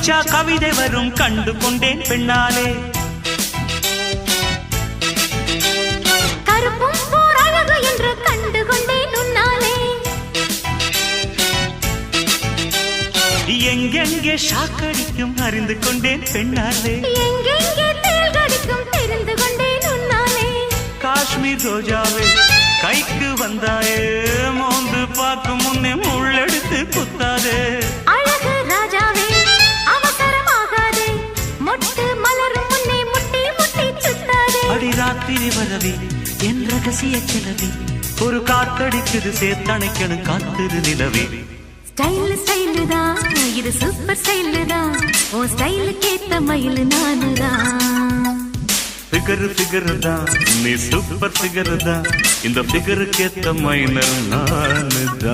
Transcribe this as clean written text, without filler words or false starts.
படிச்சா கவிதை வரும் கண்டு கொண்டேன் பெண்ணாலே. கருப்பும் போர் அழகு என்று கண்டு கொண்டேன் உன்னாலே. எங்கெங்கே ஷாக்கடிக்கும் அறிந்து கொண்டேன் பெண்ணாலே. எங்கெங்கே தேள் கடிக்கும் தெரிந்து கொண்டேன் உன்னாலே. காஷ்மீர் ரோஜாவே கைக்கு வந்தாயே, மோந்து பார்க்கும் முன்னே முள்ளெடுத்து குத்தாதே. அழகு ராஜாவே அவசரமாகாதே, மொட்டு மலரும் முன்னே முட்டி முட்டி சுத்தாதே. அடி ராத்திரி வரவே என் ரகசிய கிளவி, ஒரு காத்தடிக்குது சேர்த்தணைக்கணும் காத்திரு நிலவே. ஸ்டைல் ஸ்டைலு தான் இது, சூப்பர் ஸ்டைலு தான், ஓ ஸ்டைலுக்கு ஏத்த மயிலு நானு தான். ஃபிகர் தான் நீ சூப்பர் ஃபிகர் தான், இந்த ஃபிகருக்கு ஏத்த மைனர் நானு தான்.